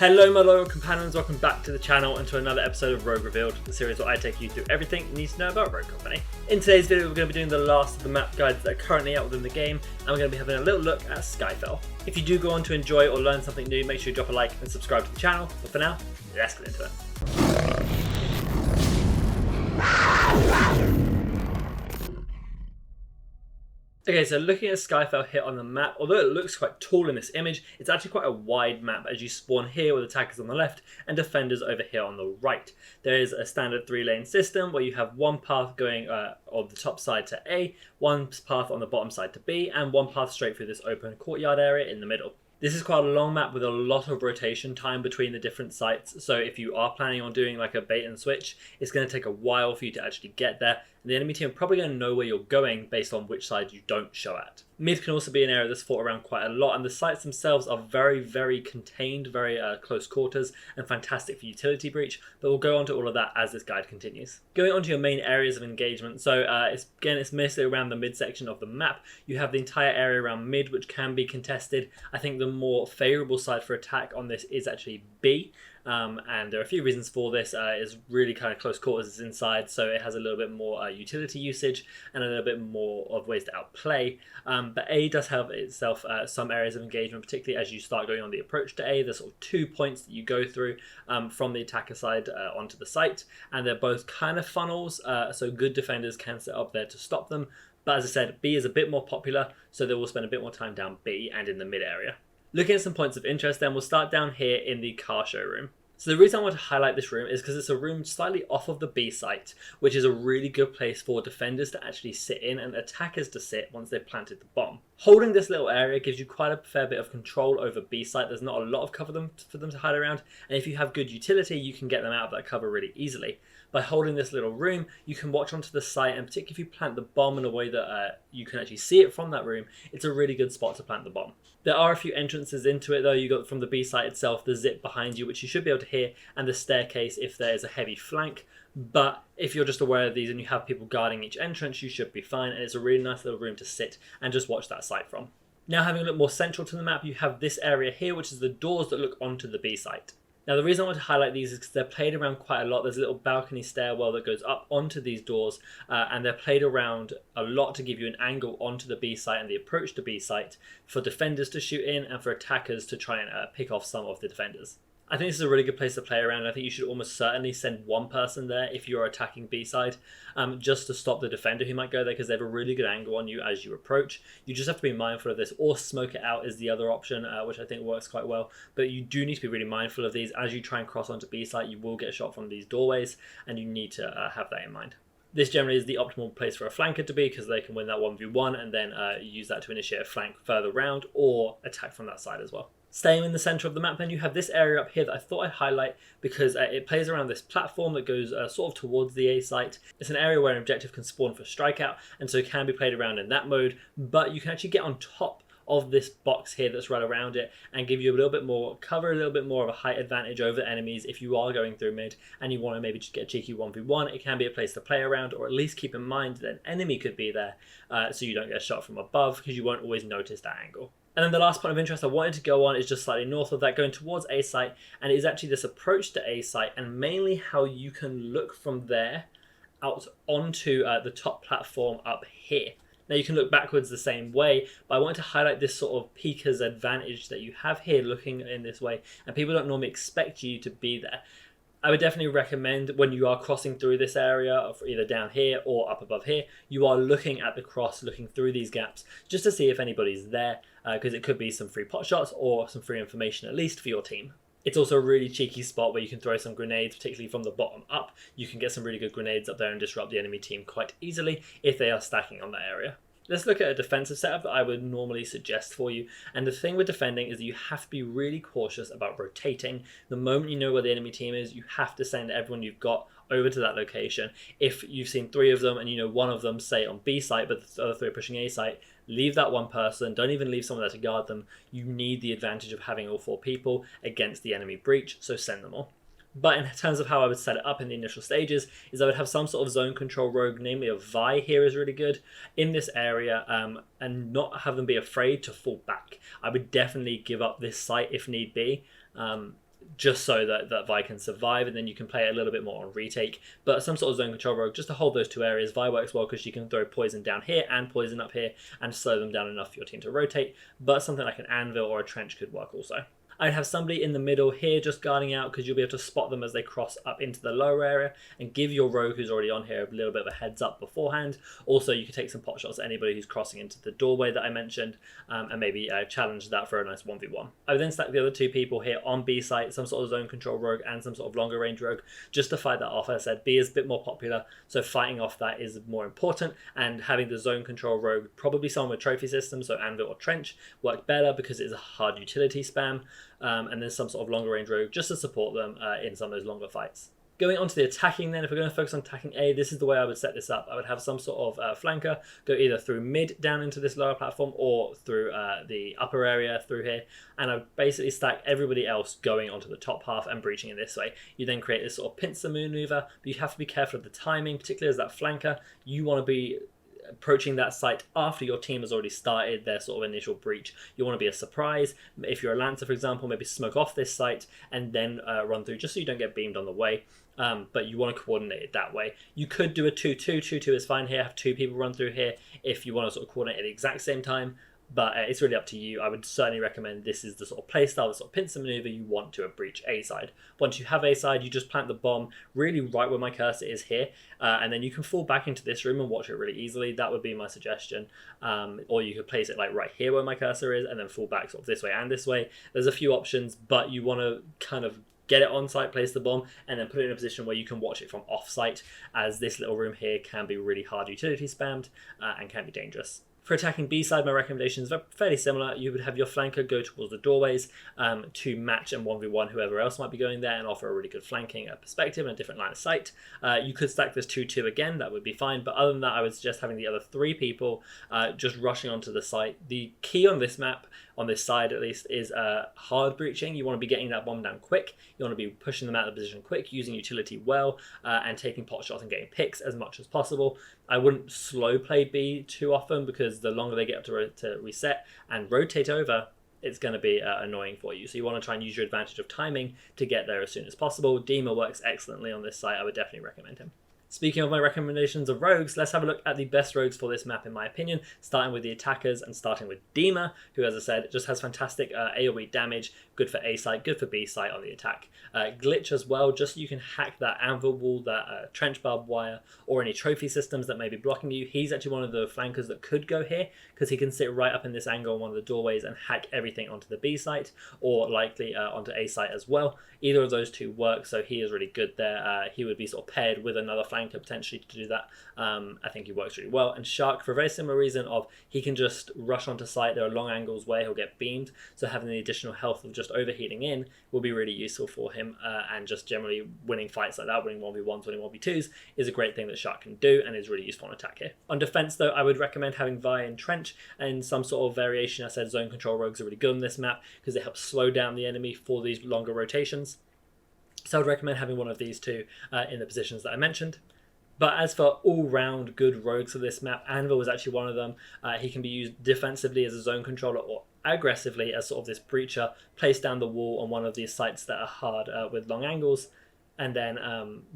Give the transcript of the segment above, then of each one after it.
Hello my loyal companions, welcome back to the channel and to another episode of Rogue Revealed, the series where I take you through everything you need to know about Rogue Company. In today's video we're going to be doing the last of the map guides that are currently out within the game, and we're going to be having a little look at SKYFELL. If you do go on to enjoy or learn something new, make sure you drop a like and subscribe to the channel, but for now, let's get into it. Okay, so looking at SKYFELL here on the map, although it looks quite tall in this image, it's actually quite a wide map as you spawn here with attackers on the left and defenders over here on the right. There is a standard 3-lane system where you have one path going on the top side to A, one path on the bottom side to B, and one path straight through this open courtyard area in the middle. This is quite a long map with a lot of rotation time between the different sites, so if you are planning on doing like a bait and switch, it's going to take a while for you to actually get there, and the enemy team are probably going to know where you're going based on which side you don't show at. Mid can also be an area that's fought around quite a lot, and the sites themselves are very contained, very close quarters, and fantastic for utility breach, but we'll go on to all of that as this guide continues. Going on to your main areas of engagement, so it's mostly around the midsection of the map. You have the entire area around mid, which can be contested. I think the more favourable side for attack on this is actually B. And there are a few reasons for this. It's really kind of close quarters, it's inside, so it has a little bit more utility usage and a little bit more of ways to outplay. But A does have itself some areas of engagement, particularly as you start going on the approach to A. There's sort of 2 points that you go through from the attacker side onto the site, and they're both kind of funnels, so good defenders can set up there to stop them. But as I said, B is a bit more popular, so they will spend a bit more time down B and in the mid area. Looking at some points of interest then, we'll start down here in the car showroom. So the reason I want to highlight this room is because it's a room slightly off of the B site, which is a really good place for defenders to actually sit in and attackers to sit once they've planted the bomb. Holding this little area gives you quite a fair bit of control over B site. There's not a lot of cover for them to hide around, and if you have good utility, you can get them out of that cover really easily. By holding this little room, you can watch onto the site, and particularly if you plant the bomb in a way that you can actually see it from that room, it's a really good spot to plant the bomb. There are a few entrances into it though. You got from the B site itself, the zip behind you, which you should be able to hear, and the staircase if there is a heavy flank. But if you're just aware of these and you have people guarding each entrance, you should be fine, and it's a really nice little room to sit and just watch that site from. Now, having a look more central to the map, you have this area here, which is the doors that look onto the B site. Now the reason I want to highlight these is because they're played around quite a lot. There's a little balcony stairwell that goes up onto these doors, and they're played around a lot to give you an angle onto the B site and the approach to B site for defenders to shoot in and for attackers to try and pick off some of the defenders. I think this is a really good place to play around. I think you should almost certainly send one person there if you're attacking B side, just to stop the defender who might go there, because they have a really good angle on you as you approach. You just have to be mindful of this, or smoke it out is the other option, which I think works quite well. But you do need to be really mindful of these. As you try and cross onto B site, you will get shot from these doorways, and you need to have that in mind. This generally is the optimal place for a flanker to be, because they can win that 1v1 and then use that to initiate a flank further round or attack from that side as well. Staying in the centre of the map, then you have this area up here that I thought I'd highlight because it plays around this platform that goes sort of towards the A site. It's an area where an objective can spawn for strikeout, and so it can be played around in that mode, but you can actually get on top of this box here that's right around it and give you a little bit more cover, a little bit more of a height advantage over enemies if you are going through mid and you want to maybe just get a cheeky 1v1. It can be a place to play around, or at least keep in mind that an enemy could be there, so you don't get shot from above, because you won't always notice that angle. And then the last point of interest I wanted to go on is just slightly north of that, going towards A site, and it is actually this approach to A site, and mainly how you can look from there out onto the top platform up here. Now you can look backwards the same way, but I want to highlight this sort of peeker's advantage that you have here looking in this way, and people don't normally expect you to be there. I would definitely recommend when you are crossing through this area, either down here or up above here, you are looking at the cross, looking through these gaps, just to see if anybody's there, because it could be some free pot shots or some free information at least for your team. It's also a really cheeky spot where you can throw some grenades, particularly from the bottom up. You can get some really good grenades up there and disrupt the enemy team quite easily if they are stacking on that area. Let's look at a defensive setup that I would normally suggest for you. And the thing with defending is that you have to be really cautious about rotating. The moment you know where the enemy team is, you have to send everyone you've got over to that location. If you've seen 3 of them and you know one of them, say on B site, but the other 3 are pushing A site, leave that one person. Don't even leave someone there to guard them. You need the advantage of having all 4 people against the enemy breach, so send them all. But in terms of how I would set it up in the initial stages, is I would have some sort of zone control rogue, namely a Vi here is really good in this area, and not have them be afraid to fall back. I would definitely give up this site if need be. just so that Vi can survive, and then you can play a little bit more on retake. But some sort of zone control rogue just to hold those two areas. Vi works well because she can throw poison down here and poison up here and slow them down enough for your team to rotate. But something like an anvil or a trench could work also. I'd have somebody in the middle here just guarding out, because you'll be able to spot them as they cross up into the lower area and give your rogue who's already on here a little bit of a heads up beforehand. Also, you can take some pot shots at anybody who's crossing into the doorway that I mentioned, and maybe challenge that for a nice 1v1. I would then stack the other two people here on B site, some sort of zone control rogue and some sort of longer range rogue, just to fight that off. As I said, B is a bit more popular, so fighting off that is more important, and having the zone control rogue, probably someone with trophy systems, so anvil or trench, work better because it's a hard utility spam. And then some sort of longer range rogue just to support them in some of those longer fights. Going on to the attacking then, if we're going to focus on attacking A, this is the way I would set this up. I would have some sort of flanker go either through mid down into this lower platform or through the upper area through here, and I would basically stack everybody else going onto the top half and breaching in this way. You then create this sort of pincer maneuver, but you have to be careful of the timing, particularly as that flanker. You want to be approaching that site after your team has already started their sort of initial breach. You want to be a surprise. If you're a Lancer, for example, maybe smoke off this site and then run through just so you don't get beamed on the way. But you want to coordinate it that way. You could do a 2-2. 2-2 is fine here. Have two people run through here if you want to sort of coordinate at the exact same time. But it's really up to you. I would certainly recommend this is the sort of playstyle, the sort of pincer maneuver you want to breach A side. Once you have A side, you just plant the bomb really right where my cursor is here, and then you can fall back into this room and watch it really easily. That would be my suggestion. Or you could place it like right here where my cursor is and then fall back sort of this way and this way. There's a few options, but you want to kind of get it on site, place the bomb, and then put it in a position where you can watch it from off site, as this little room here can be really hard utility spammed and can be dangerous. For attacking B side, my recommendations are fairly similar. You would have your flanker go towards the doorways to match and 1v1 whoever else might be going there and offer a really good flanking perspective and a different line of sight. You could stack this 2-2 again, that would be fine. But other than that, I would suggest having the other three people just rushing onto the site. The key on this map, on this side at least, is hard breaching. You want to be getting that bomb down quick. You want to be pushing them out of the position quick, using utility well, and taking pot shots and getting picks as much as possible. I wouldn't slow play B too often, because the longer they get up to reset and rotate over, it's going to be annoying for you. So you want to try and use your advantage of timing to get there as soon as possible. Dima works excellently on this site. I would definitely recommend him. Speaking of my recommendations of rogues, let's have a look at the best rogues for this map in my opinion, starting with the attackers and starting with Dima, who, as I said, just has fantastic AoE damage, good for A site, good for B site on the attack. Glitch as well, just so you can hack that anvil wall, that trench barbed wire, or any trophy systems that may be blocking you. He's actually one of the flankers that could go here, because he can sit right up in this angle on one of the doorways and hack everything onto the B site, or likely onto A site as well. Either of those two work, so he is really good there. He would be sort of paired with another flanker potentially to do that. I think he works really well. And Shark, for a very similar reason of he can just rush onto site. There are long angles where he'll get beamed, so having the additional health of just overheating in will be really useful for him, and just generally winning fights like that, winning 1v1s, winning 1v2s is a great thing that Shark can do and is really useful on attack here. On defense though, I would recommend having Vi and Trench and some sort of variation. I said zone control rogues are really good on this map because it helps slow down the enemy for these longer rotations. So I would recommend having one of these two in the positions that I mentioned. But as for all-round good rogues for this map, Anvil is actually one of them. He can be used defensively as a zone controller or aggressively as sort of this breacher, place down the wall on one of these sites that are hard with long angles, and then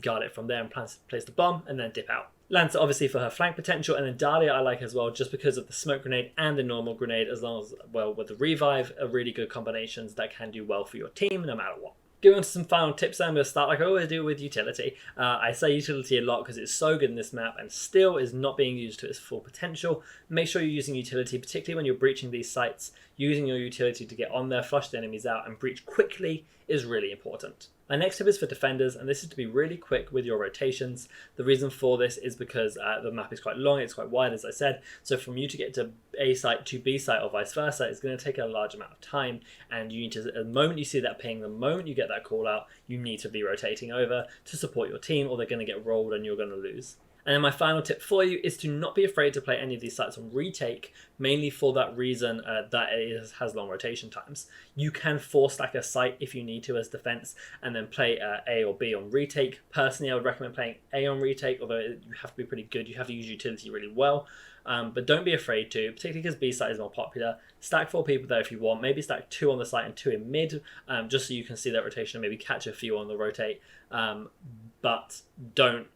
guard it from there and place the bomb and then dip out. Lancer obviously for her flank potential, and then Dahlia I like as well just because of the smoke grenade and the normal grenade, as long as, well, with the revive are really good combinations that can do well for your team no matter what. Going on to some final tips, I'm going to start like I always do with utility. I say utility a lot because it's so good in this map and still is not being used to its full potential. Make sure you're using utility, particularly when you're breaching these sites. Using your utility to get on there, flush the enemies out and breach quickly is really important. My next tip is for defenders, and this is to be really quick with your rotations. The reason for this is because the map is quite long, it's quite wide as I said, so from you to get to A site to B site or vice versa, it's going to take a large amount of time, and you need to, the moment you see that ping, the moment you get that call out, you need to be rotating over to support your team or they're going to get rolled and you're going to lose. And then my final tip for you is to not be afraid to play any of these sites on retake, mainly for that reason that it has long rotation times. You can force stack a site if you need to as defense and then play A or B on retake. Personally, I would recommend playing A on retake, although you have to be pretty good. You have to use utility really well. but don't be afraid to, particularly because B site is more popular. Stack 4 people there if you want, maybe stack 2 on the site and 2 in mid, just so you can see that rotation and maybe catch a few on the rotate, but don't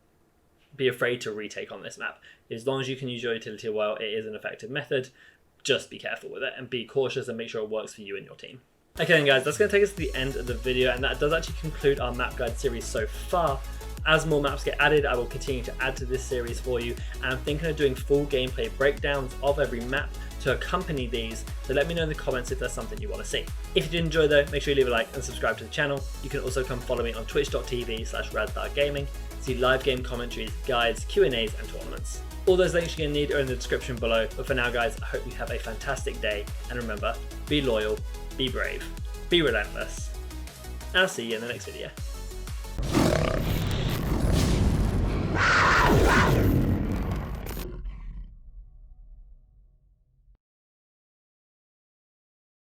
be afraid to retake on this map. As long as you can use your utility well, it is an effective method. Just be careful with it and be cautious and make sure it works for you and your team. Okay then guys, that's going to take us to the end of the video, and that does actually conclude our map guide series so far. As more maps get added, I will continue to add to this series for you, and I'm thinking of doing full gameplay breakdowns of every map to accompany these, so let me know in the comments if there's something you want to see. If you did enjoy though, make sure you leave a like and subscribe to the channel. You can also come follow me on twitch.tv/RadtharGaming to see live game commentaries, guides, Q&As and tournaments. All those links you're going to need are in the description below, but for now guys, I hope you have a fantastic day, and remember, be loyal, be brave, be relentless, and I'll see you in the next video.